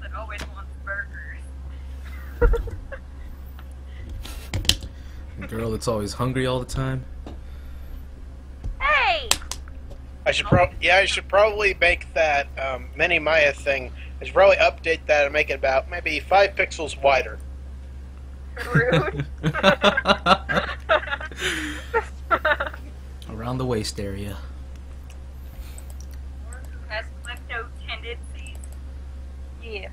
that always wants burgers. A girl that's always hungry all the time. Hey! I should probably make that Mini Maya thing. I should probably update that and make it about maybe 5 pixels wider. Rude. Around the waist area. Or who has klepto tendencies. Yeah.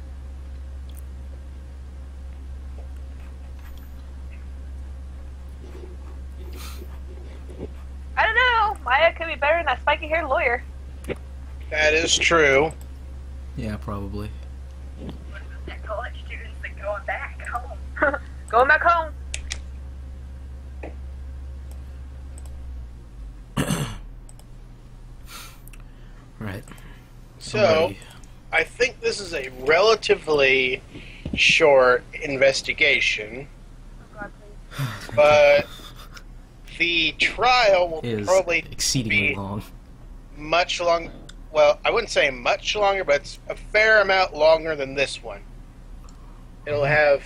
I don't know. Maya could be better than that spiky-haired lawyer. That is true. Yeah, probably. What about that college students that going back home? Going back home. Right. So, I think this is a relatively short investigation, Oh God, please. but the trial will Is probably exceedingly be long. much long. Well, I wouldn't say much longer, but it's a fair amount longer than this one. It'll have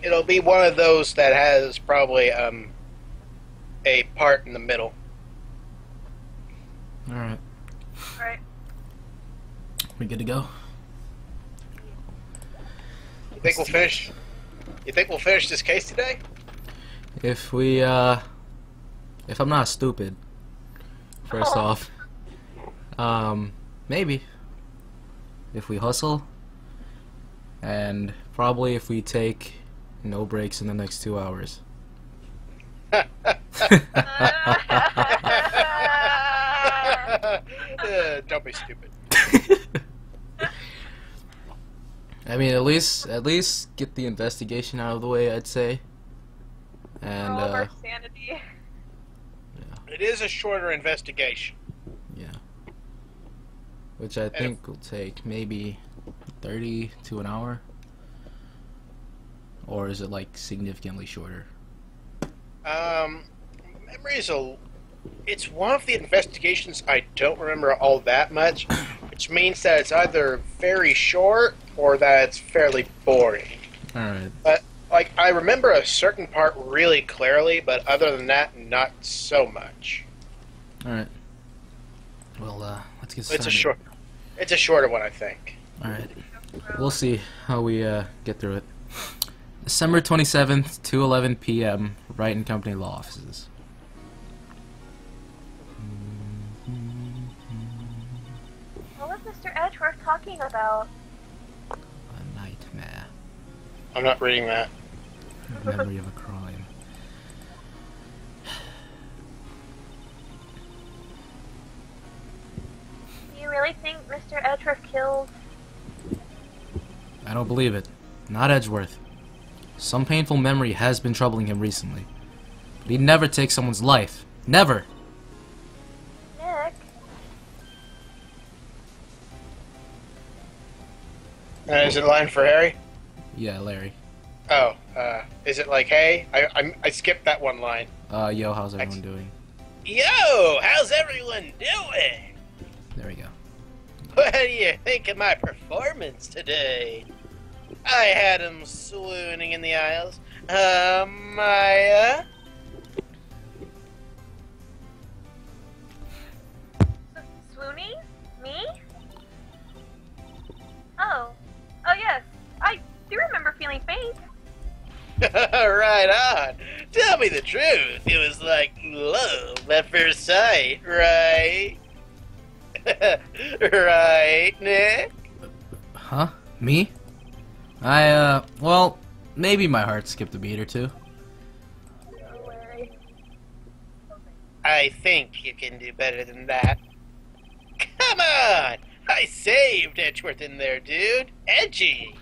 it'll be one of those that has probably a part in the middle. All right. Right. We good to go? You think we'll finish? You think we'll finish this case today? If we, if I'm not stupid, first off, maybe. If we hustle, and probably if we take no breaks in the next 2 hours. Don't be stupid. I mean, at least get the investigation out of the way, I'd say. And all of our sanity. It is a shorter investigation. yeah, which I think will take maybe 30 to an hour, or is it like significantly shorter? Memories it's one of the investigations I don't remember all that much, which means that it's either very short or that it's fairly boring. All right. But I remember a certain part really clearly, but other than that, not so much. All right. Well, let's get started. It's a shorter one, I think. All right. We'll see how we get through it. December 27th, 2:11 p.m. Wright and Company Law Offices. What was Mr. Edgeworth talking about? A nightmare. I'm not reading that. Memory of a crime. Do you really think Mr. Edgeworth killed? I don't believe it. Not Edgeworth. Some painful memory has been troubling him recently. But he'd never take someone's life. Never! Nick? Is it a line for Harry? Yeah, Larry. Oh, is it like, hey? I skipped that one line. Yo, how's everyone doing? Yo, how's everyone doing? There we go. What do you think of my performance today? I had him swooning in the aisles. Maya? Swoony? Me? Oh. Oh yes. I do remember feeling faint. Right on. Tell me the truth. It was like love at first sight, right? Right, Nick? Huh? Me? Well, maybe my heart skipped a beat or two. No way. I think you can do better than that. Come on! I saved Edgeworth in there, dude. Edgy.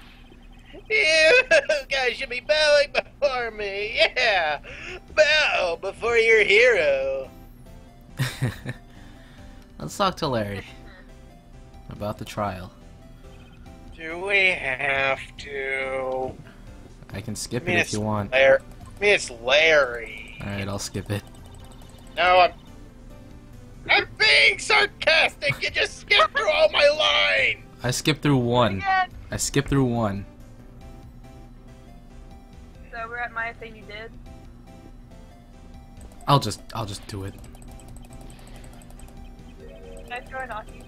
You guys should be bowing before me. Yeah. Bow before your hero. Let's talk to Larry about the trial. Do we have to? I can skip it if you want. It's Larry. Alright, I'll skip it. No, I'm being sarcastic. You just skipped through all my lines. I skipped through one. Again. I skipped through one. So we're at my thing you did. I'll just do it. Nice try, Aki.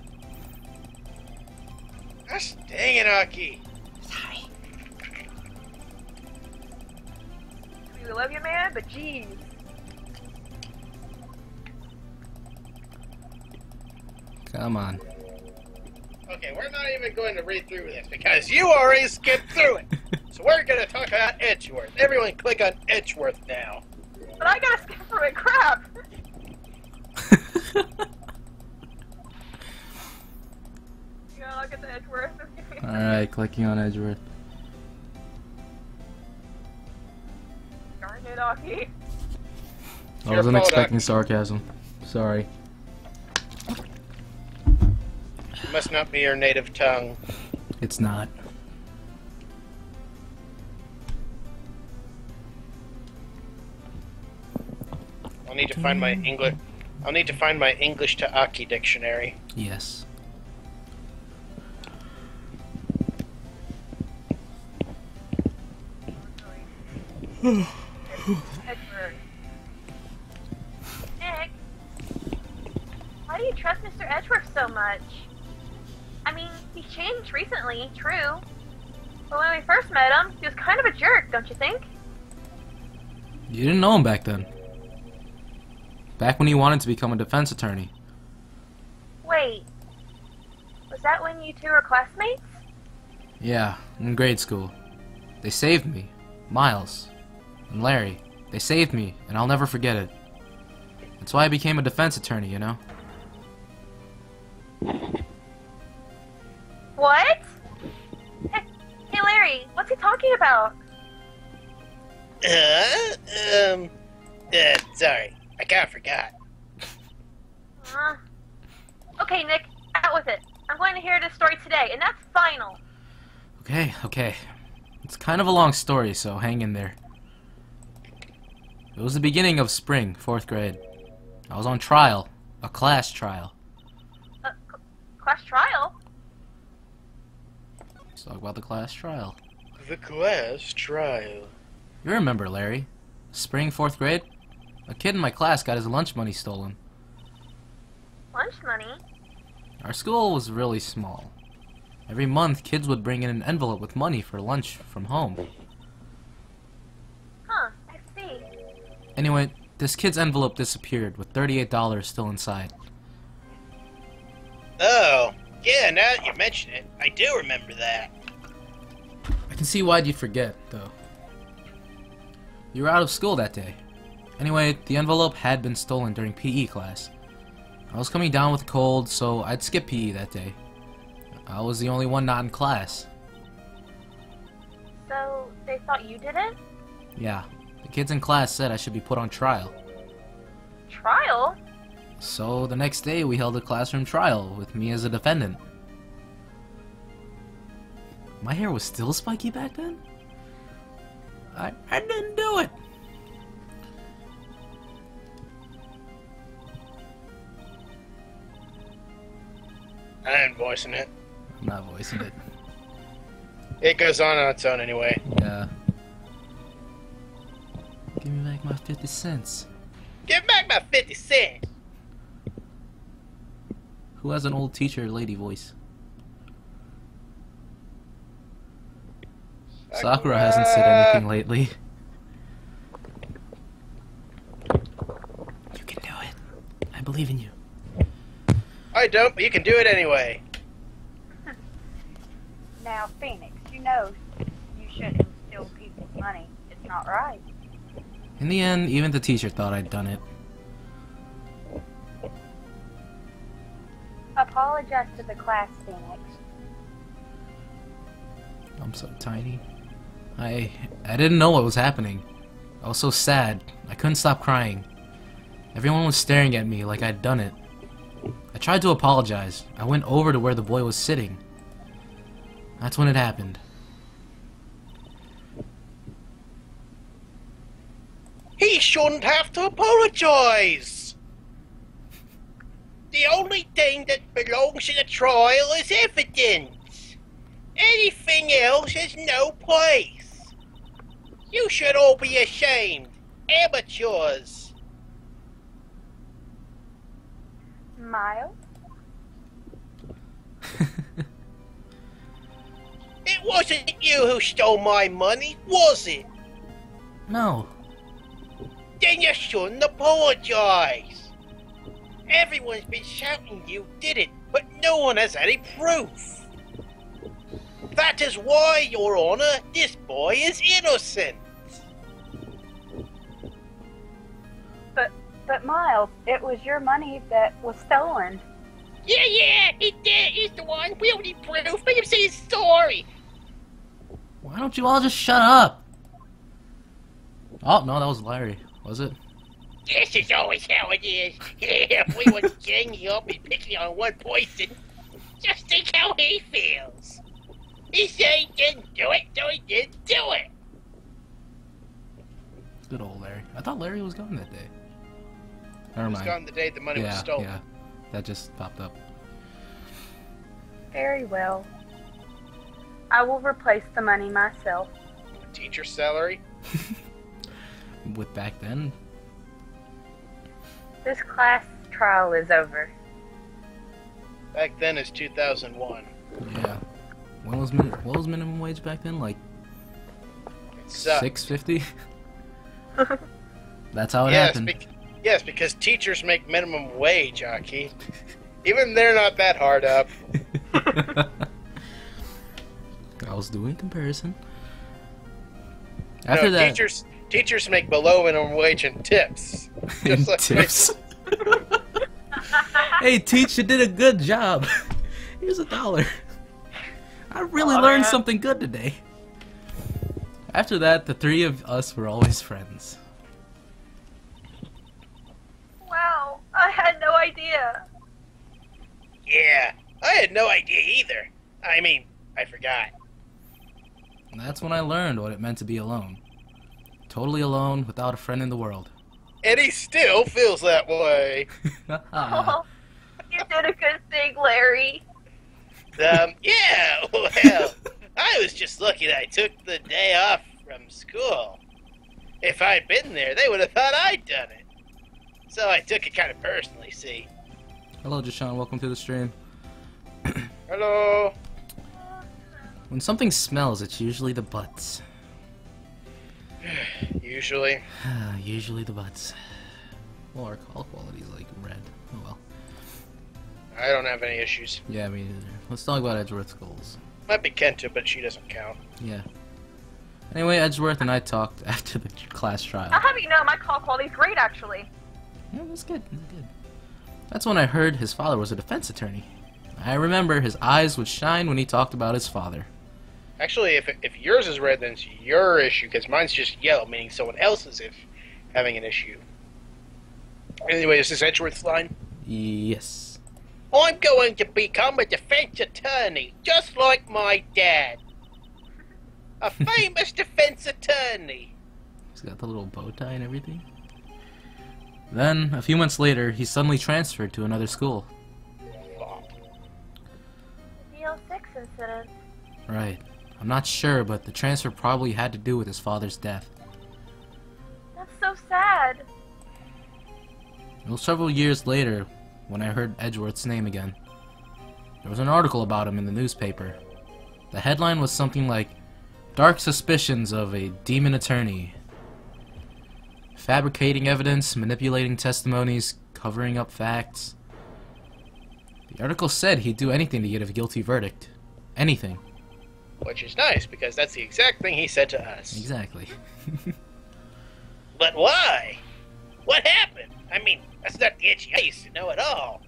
Gosh dang it, Aki. Sorry. We love you, man, but jeez. Come on. Okay, we're not even going to read through this because you already skipped through it. So we're going to talk about Edgeworth. Everyone click on Edgeworth now. But I gotta skip through it, crap! You gotta look at the Edgeworth. Alright, clicking on Edgeworth. Darn it, Aki. I wasn't expecting sarcasm. Sorry. It must not be your native tongue. It's not. I'll need to find my English. I'll need to find my English to Aki dictionary. Yes. Edgeworth. Nick, why do you trust Mr. Edgeworth so much? I mean, he's changed recently, true. But when we first met him, he was kind of a jerk, don't you think? You didn't know him back then. Back when he wanted to become a defense attorney. Wait, was that when you two were classmates? Yeah, in grade school. They saved me. Miles. And Larry. They saved me, and I'll never forget it. That's why I became a defense attorney, you know? What? Hey Larry, what's he talking about? Sorry. I kinda forgot. Okay, Nick, out with it. I'm going to hear this story today, and that's final. Okay. It's kind of a long story, so hang in there. It was the beginning of spring, 4th grade. I was on trial. A class trial. Class trial? Let's talk about the class trial. The class trial. You remember, Larry. Spring, 4th grade? A kid in my class got his lunch money stolen. Lunch money? Our school was really small. Every month, kids would bring in an envelope with money for lunch from home. Huh, I see. Anyway, this kid's envelope disappeared with $38 still inside. Oh, yeah, now that you mention it, I do remember that. I can see why'd you forget, though. You were out of school that day. Anyway, the envelope had been stolen during PE class. I was coming down with a cold, so I'd skip PE that day. I was the only one not in class. So, they thought you did it? Yeah, the kids in class said I should be put on trial. Trial? So the next day we held a classroom trial with me as a defendant. My hair was still spiky back then? I didn't do it! I ain't voicing it. I'm not voicing it. It goes on its own anyway. Yeah. Give me back my 50 cents. Give back my 50 cents! Who has an old teacher lady voice? Sakura hasn't said anything lately. You can do it. I believe in you. I don't, but you can do it anyway. Now, Phoenix, you know you shouldn't steal people's money. It's not right. In the end, even the teacher thought I'd done it. Apologize to the class, Phoenix. I'm so tiny. I didn't know what was happening. I was so sad. I couldn't stop crying. Everyone was staring at me like I'd done it. I tried to apologize. I went over to where the boy was sitting. That's when it happened. He shouldn't have to apologize! The only thing that belongs in a trial is evidence. Anything else has no place. You should all be ashamed. Amateurs. Miles? It wasn't you who stole my money, was it? No. Then you shouldn't apologize. Everyone's been shouting you did it, but no one has any proof. That is why, Your Honor, this boy is innocent. But Miles, it was your money that was stolen. Yeah, he did. He's the one. We don't need proof. Make him say his story. Why don't you all just shut up? Oh, no, that was Larry. Was it? This is always how it is. Yeah, if we was ganging up and picking on one person, just think how he feels. He said he didn't do it, so he didn't do it. Good old Larry. I thought Larry was gone that day. Never He was mind. gone the day the money was stolen. Yeah. That just popped up. Very well. I will replace the money myself. Teacher's salary? With back then? This class trial is over. Back then is 2001. Yeah. What was minimum wage back then? Like It sucked. $6.50? That's how it Yes, happened. yes, because teachers make minimum wage, Aki. Even they're not that hard up. I was doing comparison. No, After that, teachers make below minimum wage and tips. and like tips. Hey, teach, you did a good job. Here's $1. I really learned something good today. After that, the three of us were always friends. Wow, I had no idea. Yeah, I had no idea either. I mean, I forgot. And that's when I learned what it meant to be alone. Totally alone, without a friend in the world. And he still feels that way. Oh, you did a good thing, Larry. Yeah, well, I was just lucky that I took the day off from school. If I'd been there, they would have thought I'd done it. So I took it kind of personally, see. Hello, Jashawn. Welcome to the stream. Hello. When something smells, it's usually the butts. Usually. Usually the butts. Well, our call quality's like red. Oh well. I don't have any issues. Yeah, me neither. Let's talk about Edgeworth's goals. Might be Kento, but she doesn't count. Yeah. Anyway, Edgeworth and I talked after the class trial. I'll have you know my call quality's great, actually. Yeah, that's good. That's good. That's when I heard his father was a defense attorney. I remember his eyes would shine when he talked about his father. Actually, if yours is red, then it's your issue, because mine's just yellow, meaning someone else is having an issue. Anyway, is this Edgeworth's line? Yes. I'm going to become a defense attorney, just like my dad. A famous defense attorney. He's got the little bow tie and everything. Then, a few months later, he suddenly transferred to another school. The 06 incident. Right. I'm not sure, but the transfer probably had to do with his father's death. That's so sad. It was several years later when I heard Edgeworth's name again. There was an article about him in the newspaper. The headline was something like, "Dark suspicions of a demon attorney. Fabricating evidence, manipulating testimonies, covering up facts." The article said he'd do anything to get a guilty verdict. Anything. Which is nice, because that's the exact thing he said to us. Exactly. But why? What happened? I mean, that's not the Itchy I used to know at all.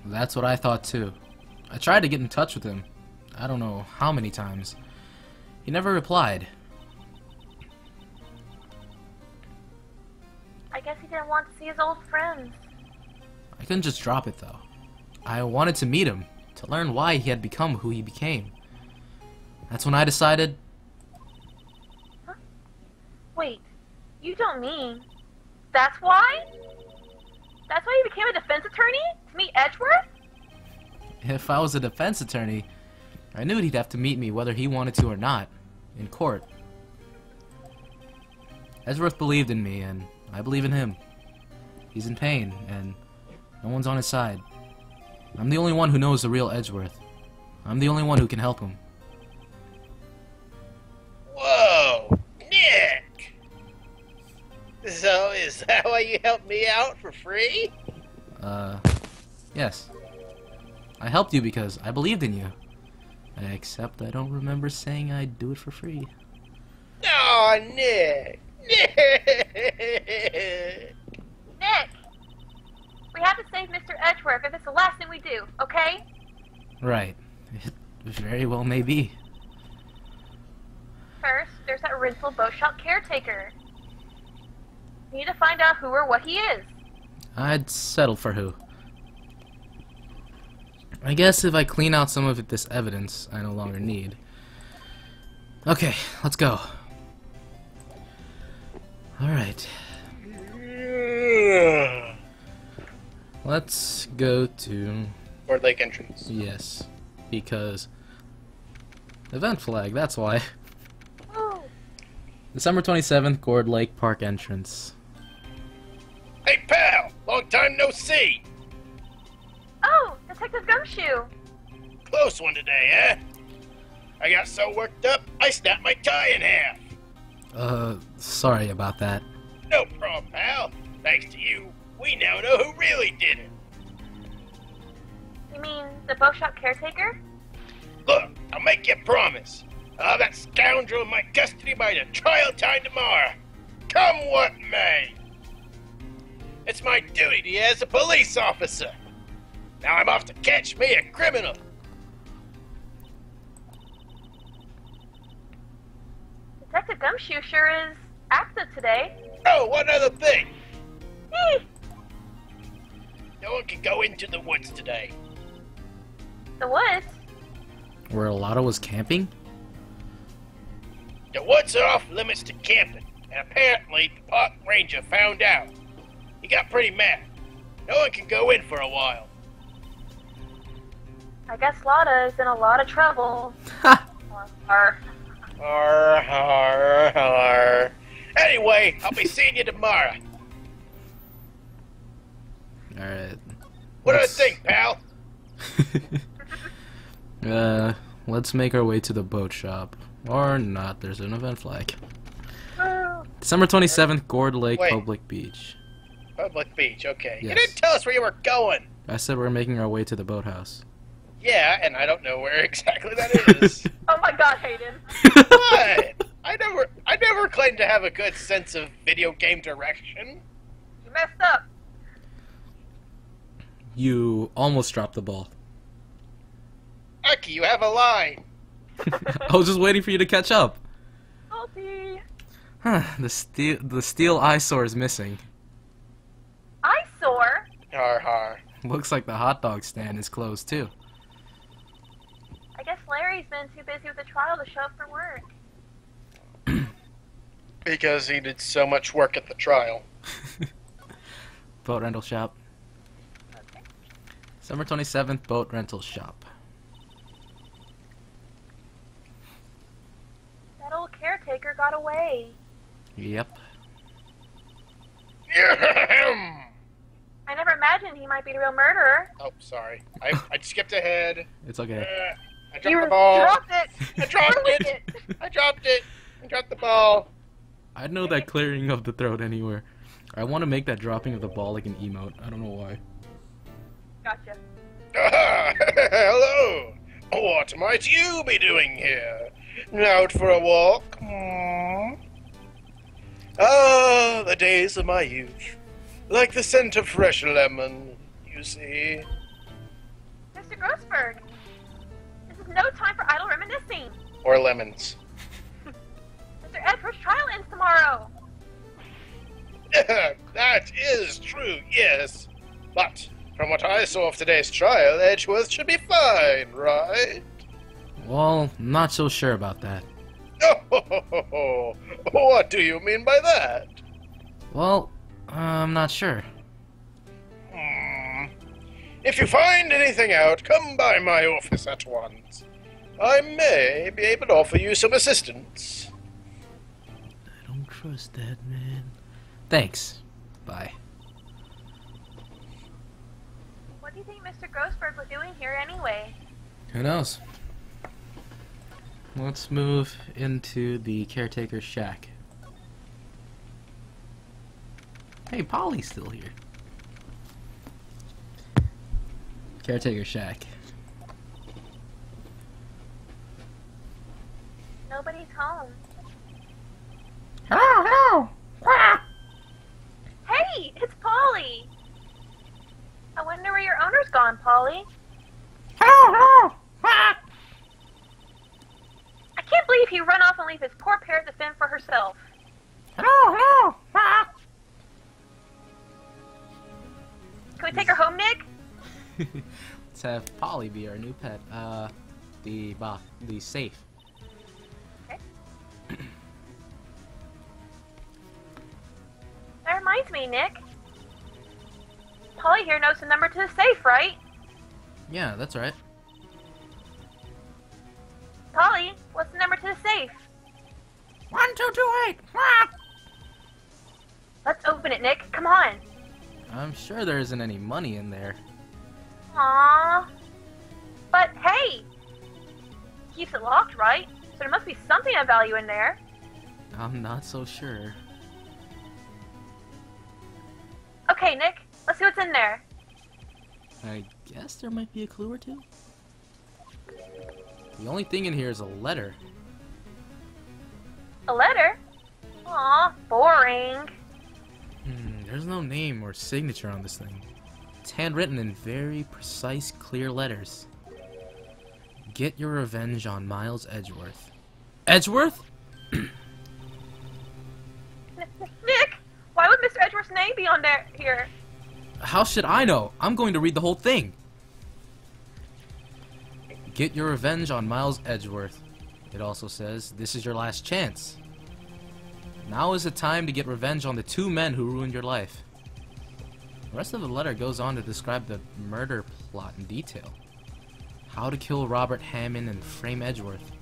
That's what I thought too. I tried to get in touch with him. I don't know how many times. He never replied. I guess he didn't want to see his old friends. I couldn't just drop it though. I wanted to meet him, to learn why he had become who he became. That's when I decided... Huh? Wait, you don't mean... That's why? That's why you became a defense attorney? To meet Edgeworth? If I was a defense attorney, I knew he'd have to meet me whether he wanted to or not, in court. Edgeworth believed in me, and I believe in him. He's in pain, and no one's on his side. I'm the only one who knows the real Edgeworth. I'm the only one who can help him. Whoa, Nick! So, is that why you helped me out for free? Yes. I helped you because I believed in you. Except I don't remember saying I'd do it for free. Aw, Nick! Nick! Nick! We have to save Mr. Edgeworth if it's the last thing we do, okay? Right. It very well may be. First, there's that rental boat shop caretaker. We need to find out who or what he is. I'd settle for who. I guess if I clean out some of this evidence I no longer need. Okay, let's go. Alright. Let's go to... Ford Lake entrance. Yes. Because... event flag, that's why. Ooh. December 27th, Gourd Lake Park entrance. Hey, pal! Long time no see! Oh, Detective Gumshoe! Close one today, eh? I got so worked up, I snapped my tie in half. Sorry about that. No problem, pal. Thanks to you, we now know who really did it. You mean the boat shop caretaker? Look, I'll make you a promise. I'll have that scoundrel in my custody by the trial time tomorrow. Come what may. It's my duty as a police officer. Now I'm off to catch me a criminal. Detective Gumshoe sure is active today. Oh, one other thing. Eee! No one can go into the woods today. The woods? Where Lotta was camping? The woods are off limits to camping, and apparently the park ranger found out. He got pretty mad. No one can go in for a while. I guess Lotta is in a lot of trouble. Ha! Or Arr. Anyway, I'll be seeing you tomorrow. Alright. What do you think, pal? Let's make our way to the boat shop. Or not, there's an event flag. December 27th, Gourd Lake Wait. Public Beach. Public Beach, okay. You Yes. didn't tell us where you were going. I said we're making our way to the boathouse. Yeah, and I don't know where exactly that is. oh my God, Hayden! What? I never claimed to have a good sense of video game direction. You messed up. You almost dropped the ball. Aki, you have a line. I was just waiting for you to catch up. Salty. Huh, the steel eyesore is missing. Eyesore? Har. Looks like the hot dog stand is closed too. I guess Larry's been too busy with the trial to show up for work. Because he did so much work at the trial. Boat rental shop. Okay. December 27th, boat rental shop. That old caretaker got away. Yep. I never imagined he might be the real murderer. Oh, sorry. I skipped ahead. It's okay. I dropped the ball. dropped it. I dropped Ruined it. I dropped it. I dropped the ball. I know that clearing of the throat anywhere. I want to make that dropping of the ball like an emote. I don't know why. Gotcha. Hello. What might you be doing here? Out for a walk? Ah, the days of my youth. Like the scent of fresh lemon, you see. Mr. Grossberg, this is no time for idle reminiscing. Or lemons. Mr. Edward's trial ends tomorrow. That is true, yes. But from what I saw of today's trial, Edgeworth should be fine, right? Well, not so sure about that. Oh, what do you mean by that? Well, I'm not sure. If you find anything out, come by my office at once. I may be able to offer you some assistance. I don't trust that man. Thanks. Bye. What do you think Mr. Grossberg was doing here anyway? Who knows? Let's move into the caretaker's shack. Hey, Polly's still here. Caretaker shack. Nobody's home. Hello, hello. Hey, it's Polly! I wonder where your owner's gone, Polly. Hello. I can't believe he run off and leave his poor parrot to fend for herself. Hello. Can we take her home, Nick? Let's have Polly be our new pet. The safe. Okay. That reminds me, Nick. Polly here knows the number to the safe, right? Yeah, that's right. Polly, what's the number to the safe? 1228. Let's open it, Nick. Come on. I'm sure there isn't any money in there. Aww. But hey, keeps it locked, right? So there must be something of value in there. I'm not so sure. Okay, Nick, let's see what's in there. I guess there might be a clue or two. The only thing in here is a letter. A letter? Aw, boring. There's no name or signature on this thing. It's handwritten in very precise, clear letters. Get your revenge on Miles Edgeworth. Edgeworth? Nick, why would Mr. Edgeworth's name be on there here? How should I know? I'm going to read the whole thing. Get your revenge on Miles Edgeworth. It also says, this is your last chance. Now is the time to get revenge on the two men who ruined your life. The rest of the letter goes on to describe the murder plot in detail. How to kill Robert Hammond and frame Edgeworth.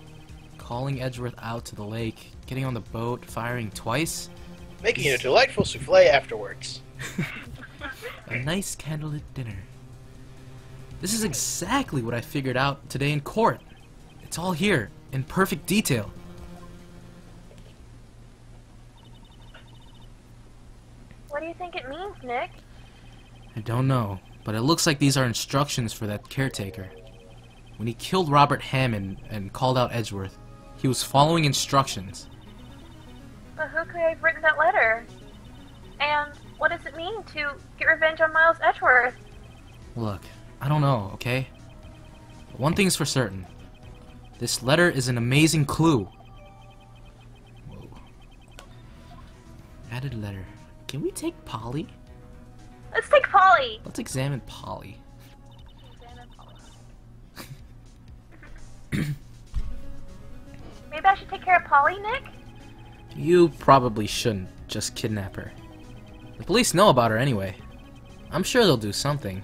Calling Edgeworth out to the lake, getting on the boat, firing twice. Making a delightful souffle afterwards. A nice candlelit dinner. This is exactly what I figured out today in court. It's all here, in perfect detail. What do you think it means, Nick? I don't know, but it looks like these are instructions for that caretaker. When he killed Robert Hammond and called out Edgeworth, he was following instructions. But who could have written that letter? And what does it mean to get revenge on Miles Edgeworth? Look, I don't know, okay? But one thing's for certain. This letter is an amazing clue. Whoa. Added letter. Can we take Polly? Let's take Polly. Let's examine Polly. Maybe I should take care of Polly, Nick? You probably shouldn't just kidnap her. The police know about her anyway. I'm sure they'll do something.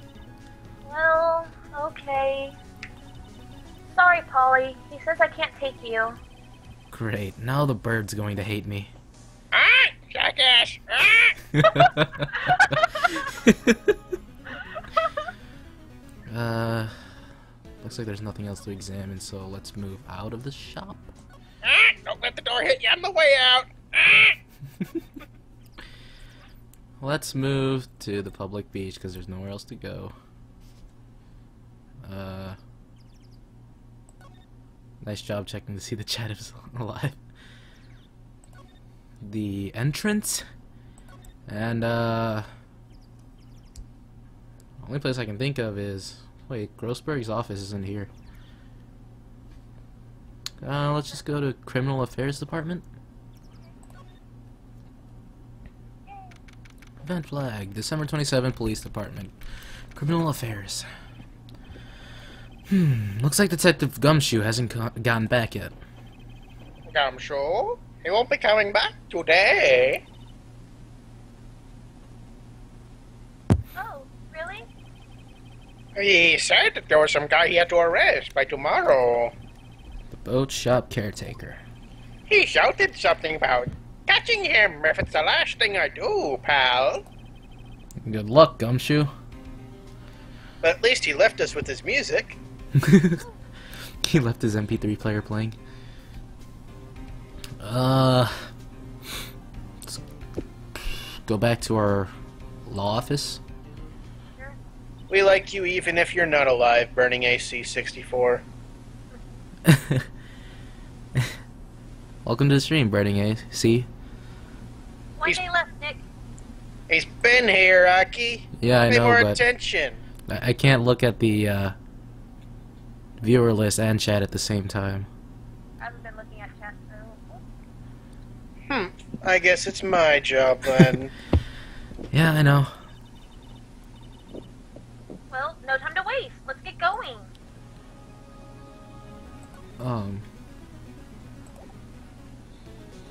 Well, okay. Sorry, Polly. He says I can't take you. Great, now the bird's going to hate me. Ah! Jackass! Ah! Looks like there's nothing else to examine, so let's move out of the shop. Ah! Don't let the door hit you on the way out! Ah! Let's move to the public beach, because there's nowhere else to go. Nice job checking to see the chat is alive. The entrance, and only place I can think of is, wait, Grossberg's office isn't here. Let's just go to Criminal Affairs Department. Event flag, December 27, Police Department. Criminal Affairs. Looks like Detective Gumshoe hasn't gotten back yet. Gumshoe? He won't be coming back today. Oh, really? He said that there was some guy he had to arrest by tomorrow. Boat shop caretaker. He shouted something about catching him if it's the last thing I do, pal. Good luck, Gumshoe. But at least he left us with his music. He left his MP3 player playing. Let's go back to our law office. We like you even if you're not alive, Burning AC-64. Welcome to the stream, Burning AC. One He's- day left, Nick. He's been here, Aki. Yeah, I Pay know, more but attention. I can't look at the viewer list and chat at the same time. I haven't been looking at chat, so... I guess it's my job then. Yeah, I know. Well, no time to waste. Let's get going.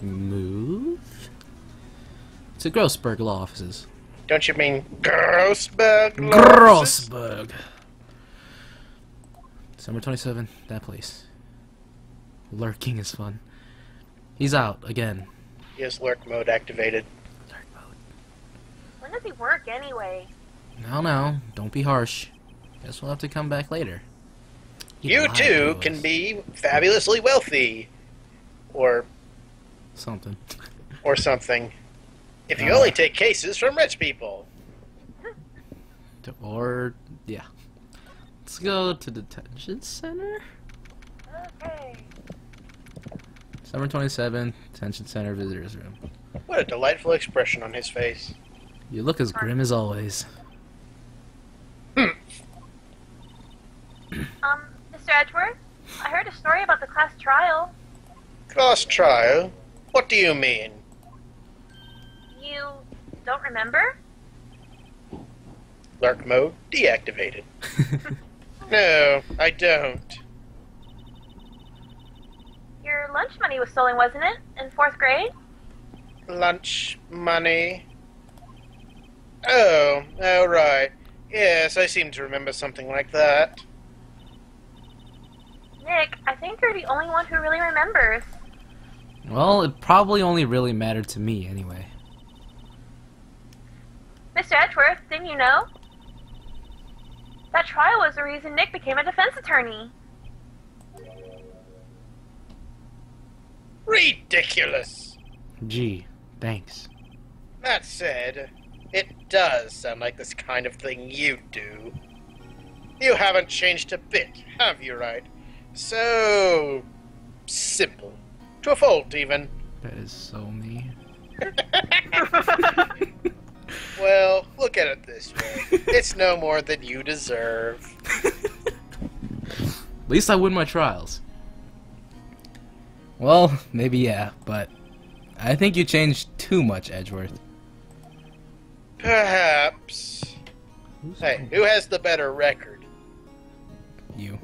Move to Grossberg law offices. Don't you mean Grossberg? Grossberg. December 27th, that place. Lurking is fun. He's out again. He has lurk mode activated. Lurk mode. When does he work, anyway? No, don't be harsh. Guess we'll have to come back later. He You lied too to us. can be fabulously wealthy. Or Something. something. If you only take cases from rich people. Or, yeah. Let's go to detention center. Okay. December 27th, detention center visitors room. What a delightful expression on his face. You look as grim as always. Mr. Edgeworth, I heard a story about the class trial. Class trial? What do you mean? You don't remember? Lurk mode deactivated. No, I don't. Your lunch money was stolen, wasn't it? In 4th grade? Lunch money. Oh, right. Yes, I seem to remember something like that. Nick, I think you're the only one who really remembers. Well, it probably only really mattered to me anyway. Mr. Edgeworth, didn't you know? That trial was the reason Nick became a defense attorney. Ridiculous! Gee, thanks. That said, it does sound like this kind of thing you do. You haven't changed a bit, have you, Wright? So... simple. To a fault, even. That is so me. Well, look at it this way. It's no more than you deserve. At least I win my trials. Well, maybe yeah, but I think you changed too much, Edgeworth. Perhaps. Hey, who has the better record? You.